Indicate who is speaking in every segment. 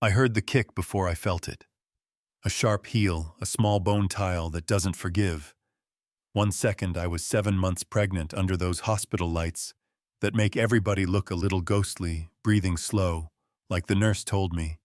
Speaker 1: I heard the kick before I felt it. A sharp heel, a small bone tile that doesn't forgive. 1 second I was 7 months pregnant under those hospital lights that make everybody look a little ghostly, breathing slow, like the nurse told me.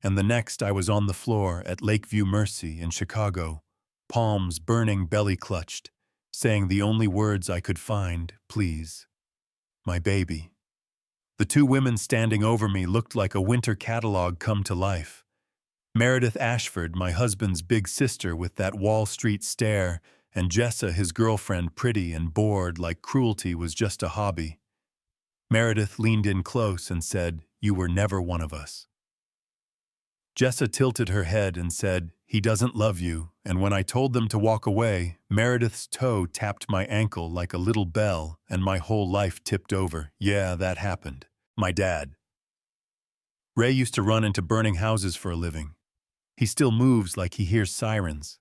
Speaker 1: And the next I was on the floor at Lakeview Mercy in Chicago, palms burning, belly clutched, saying the only words I could find, please. My baby. The two women standing over me looked like a winter catalog come to life. Meredith Ashford, my husband's big sister with that Wall Street stare, and Jessa, his girlfriend, pretty and bored like cruelty was just a hobby. Meredith leaned in close and said, "You were never one of us." Jessa tilted her head and said, "He doesn't love you," and when I told them to walk away, Meredith's toe tapped my ankle like a little bell and my whole life tipped over. Yeah, that happened. My dad. Ray used to run into burning houses for a living. He still moves like he hears sirens.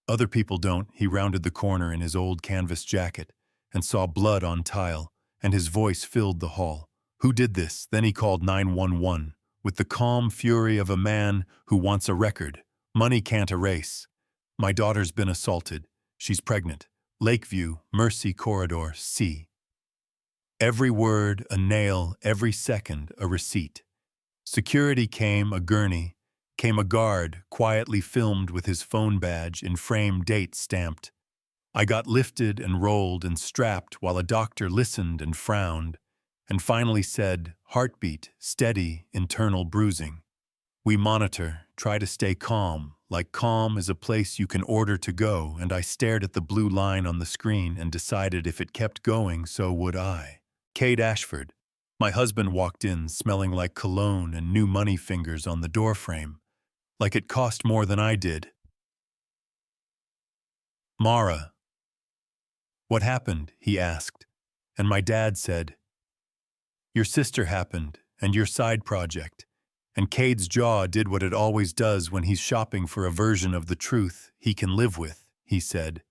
Speaker 1: Other people don't. He rounded the corner in his old canvas jacket and saw blood on tile, and his voice filled the hall. Who did this? Then he called 911. With the calm fury of a man who wants a record. Money can't erase. My daughter's been assaulted. She's pregnant. Lakeview, Mercy Corridor, C. Every word, a nail, every second, a receipt. Security came, a gurney. Came a guard, quietly filmed with his phone badge in frame date stamped. I got lifted and rolled and strapped while a doctor listened and frowned, and finally said, heartbeat, steady, internal bruising. We monitor, try to stay calm, like calm is a place you can order to go, and I stared at the blue line on the screen and decided if it kept going, so would I. Kate Ashford. My husband walked in, smelling like cologne and new money fingers on the doorframe, like it cost more than I did. Mara. What happened? He asked, and my dad said, your sister happened, and your side project. And Cade's jaw did what it always does when he's shopping for a version of the truth he can live with, he said.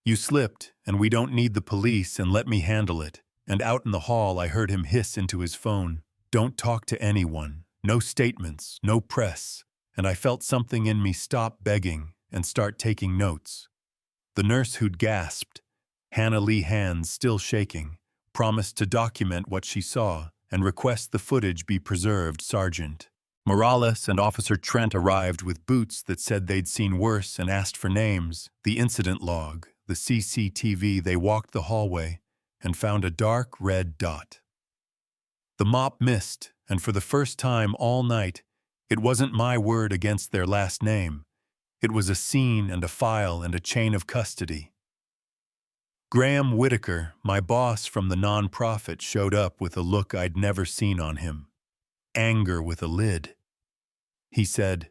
Speaker 1: You slipped, and we don't need the police, and let me handle it. And out in the hall I heard him hiss into his phone, don't talk to anyone, no statements, no press. And I felt something in me stop begging and start taking notes. The nurse who'd gasped, Hannah Lee hands still shaking, promised to document what she saw and request the footage be preserved, Sergeant. Morales and Officer Trent arrived with boots that said they'd seen worse and asked for names, the incident log, the CCTV. They walked the hallway and found a dark red dot. The mop missed, and for the first time all night, it wasn't my word against their last name. It was a scene and a file and a chain of custody. Graham Whitaker, my boss from the nonprofit, showed up with a look I'd never seen on him. Anger with a lid. He said,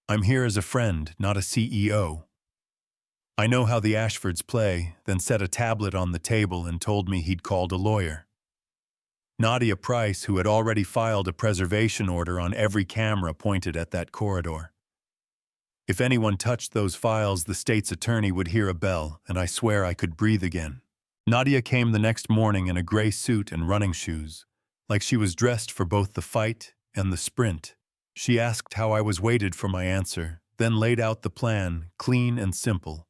Speaker 1: I'm here as a friend, not a CEO. I know how the Ashfords play, then set a tablet on the table and told me he'd called a lawyer. Nadia Price, who had already filed a preservation order on every camera pointed at that corridor. If anyone touched those files, the state's attorney would hear a bell, and I swear I could breathe again. Nadia came the next morning in a gray suit and running shoes, like she was dressed for both the fight and the sprint. She asked how I was waited for my answer, then laid out the plan, clean and simple.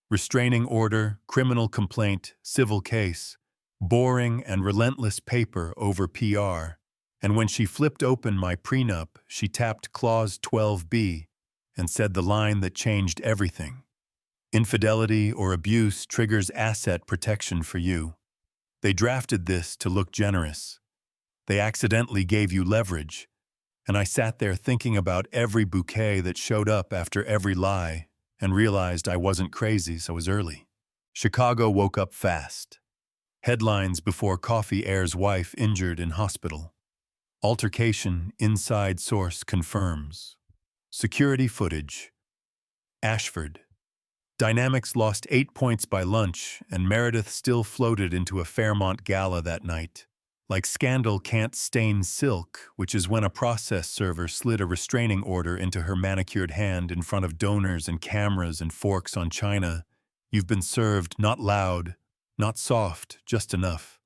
Speaker 1: Restraining order, criminal complaint, civil case, boring and relentless paper over PR. And when she flipped open my prenup, she tapped Clause 12B, and said the line that changed everything. Infidelity or abuse triggers asset protection for you. They drafted this to look generous. They accidentally gave you leverage. And I sat there thinking about every bouquet that showed up after every lie and realized I wasn't crazy, so I was early. Chicago woke up fast. Headlines before Coffee Air's wife injured in hospital. Altercation, inside source confirms. Security footage. Ashford. Dynamics lost 8 points by lunch, and Meredith still floated into a Fairmont gala that night. Like scandal can't stain silk, which is when a process server slid a restraining order into her manicured hand in front of donors and cameras and forks on china. You've been served, not loud, not soft, just enough.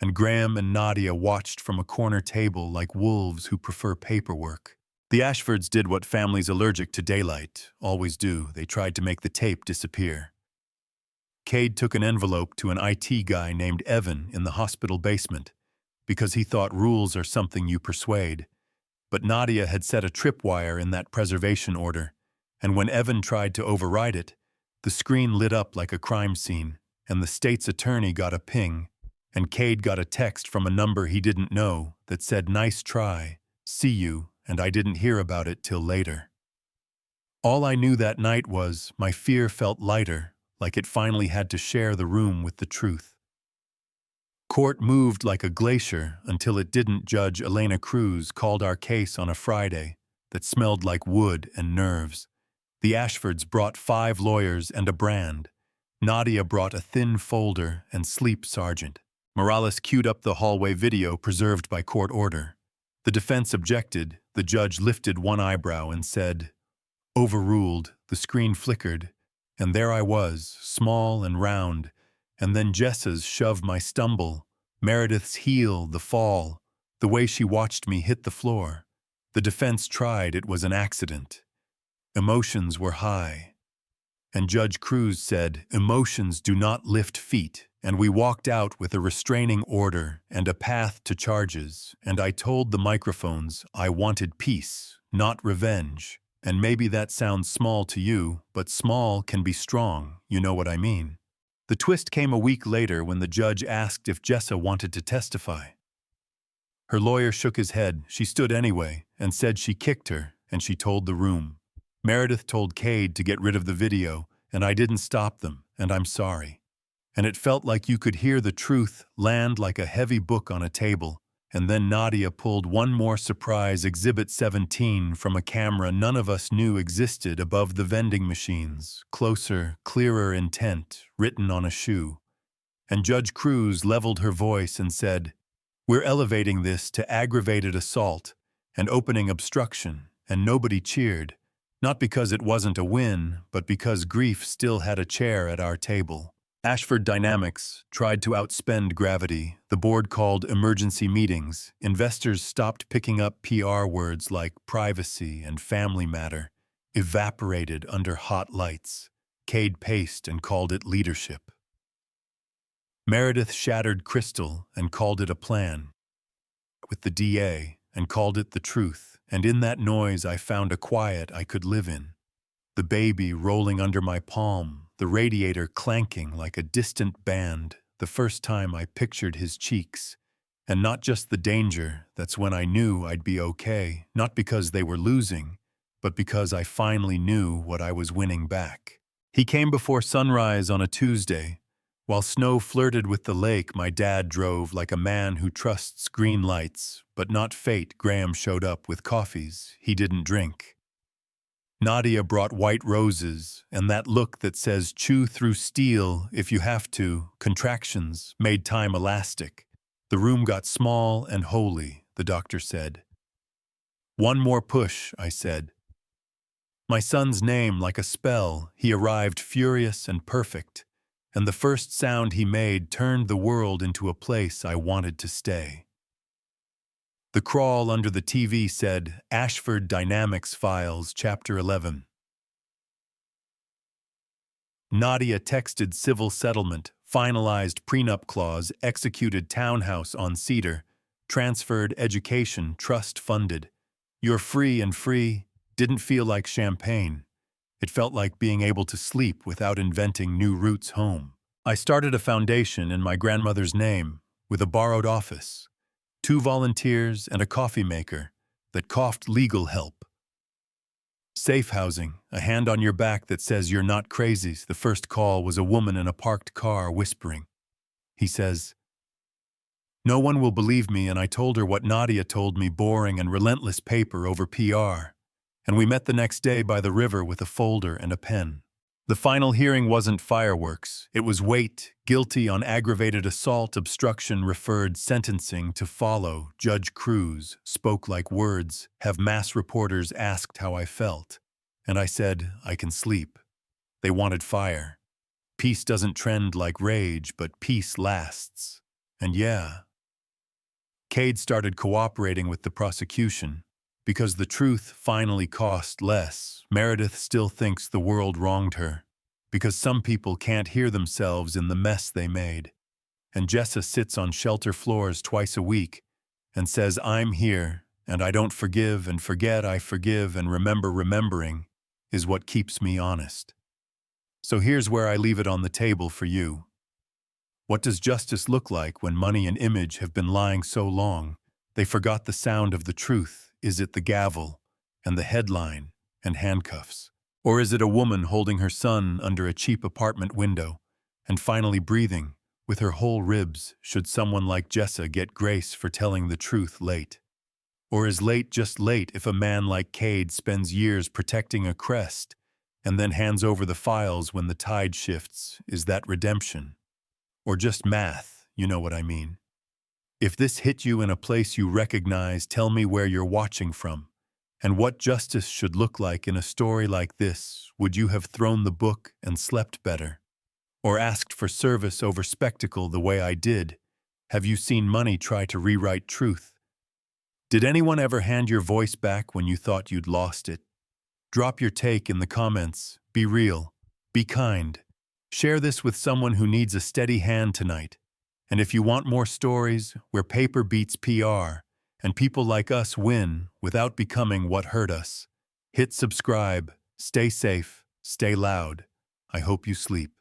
Speaker 1: and Graham and Nadia watched from a corner table like wolves who prefer paperwork. The Ashfords did what families allergic to daylight always do. They tried to make the tape disappear. Cade took an envelope to an IT guy named Evan in the hospital basement because he thought rules are something you persuade. But Nadia had set a tripwire in that preservation order, and when Evan tried to override it, the screen lit up like a crime scene, and the state's attorney got a ping, and Cade got a text from a number he didn't know that said, "Nice try, see you," and I didn't hear about it till later. All I knew that night was my fear felt lighter, like it finally had to share the room with the truth. Court moved like a glacier until it didn't. Judge Elena Cruz called our case on a Friday that smelled like wood and nerves. The Ashfords brought 5 lawyers and a brand. Nadia brought a thin folder and sleep sergeant. Morales queued up the hallway video preserved by court order. The defense objected. The judge lifted one eyebrow and said, "Overruled." The screen flickered, and there I was, small and round, and then Jessa's shove, my stumble, Meredith's heel, the fall, the way she watched me hit the floor. The defense tried it was an accident. Emotions were high. And Judge Cruz said, "Emotions do not lift feet," and we walked out with a restraining order and a path to charges, and I told the microphones I wanted peace, not revenge. And maybe that sounds small to you, but small can be strong, you know what I mean. The twist came a week later when the judge asked if Jessa wanted to testify. Her lawyer shook his head. She stood anyway and said she kicked her, and she told the room. Meredith told Cade to get rid of the video, and I didn't stop them, and I'm sorry. And it felt like you could hear the truth land like a heavy book on a table, and then Nadia pulled one more surprise Exhibit 17 from a camera none of us knew existed above the vending machines, closer, clearer intent, written on a shoe. And Judge Cruz leveled her voice and said, "We're elevating this to aggravated assault and opening obstruction," and nobody cheered, not because it wasn't a win, but because grief still had a chair at our table. Ashford Dynamics tried to outspend gravity. The board called emergency meetings. Investors stopped picking up PR words like privacy and family matter, evaporated under hot lights. Cade paced and called it leadership. Meredith shattered crystal and called it a plan. With the DA and called it the truth. And in that noise I found a quiet I could live in. The baby rolling under my palm, the radiator clanking like a distant band, the first time I pictured his cheeks. And not just the danger, that's when I knew I'd be okay, not because they were losing, but because I finally knew what I was winning back. He came before sunrise on a Tuesday. While snow flirted with the lake, my dad drove like a man who trusts green lights, but not fate. Graham showed up with coffees he didn't drink. Nadia brought white roses, and that look that says chew through steel if you have to, contractions, made time elastic. The room got small and holy, the doctor said. "One more push," I said. My son's name like a spell, he arrived furious and perfect, and the first sound he made turned the world into a place I wanted to stay. The crawl under the TV said, Ashford Dynamics Files, Chapter 11. Nadia texted civil settlement, finalized prenup clause, executed townhouse on Cedar, transferred education, trust funded. You're free and free, didn't feel like champagne. It felt like being able to sleep without inventing new routes home. I started a foundation in my grandmother's name, with a borrowed office, 2 volunteers and a coffee maker that coughed legal help. Safe housing, a hand on your back that says you're not crazy. The first call was a woman in a parked car whispering. He says, "No one will believe me," and I told her what Nadia told me, boring and relentless paper over PR. And we met the next day by the river with a folder and a pen. The final hearing wasn't fireworks. It was weight, guilty on aggravated assault, obstruction referred, sentencing to follow. Judge Cruz spoke like words. Have mass reporters asked how I felt. And I said, I can sleep. They wanted fire. Peace doesn't trend like rage, but peace lasts. And yeah, Cade started cooperating with the prosecution. Because the truth finally cost less, Meredith still thinks the world wronged her. Because some people can't hear themselves in the mess they made. And Jessa sits on shelter floors twice a week and says, I'm here, and I don't forgive and forget I forgive and remember remembering is what keeps me honest. So here's where I leave it on the table for you. What does justice look like when money and image have been lying so long? They forgot the sound of the truth. Is it the gavel and the headline and handcuffs? Or is it a woman holding her son under a cheap apartment window and finally breathing with her whole ribs should someone like Jessa get grace for telling the truth late? Or is late just late if a man like Cade spends years protecting a crest and then hands over the files when the tide shifts? Is that redemption? Or just math, you know what I mean? If this hit you in a place you recognize, tell me where you're watching from, and what justice should look like in a story like this. Would you have thrown the book and slept better? Or asked for service over spectacle the way I did? Have you seen money try to rewrite truth? Did anyone ever hand your voice back when you thought you'd lost it? Drop your take in the comments. Be real. Be kind. Share this with someone who needs a steady hand tonight. And if you want more stories where paper beats PR and people like us win without becoming what hurt us, hit subscribe, stay safe, stay loud. I hope you sleep.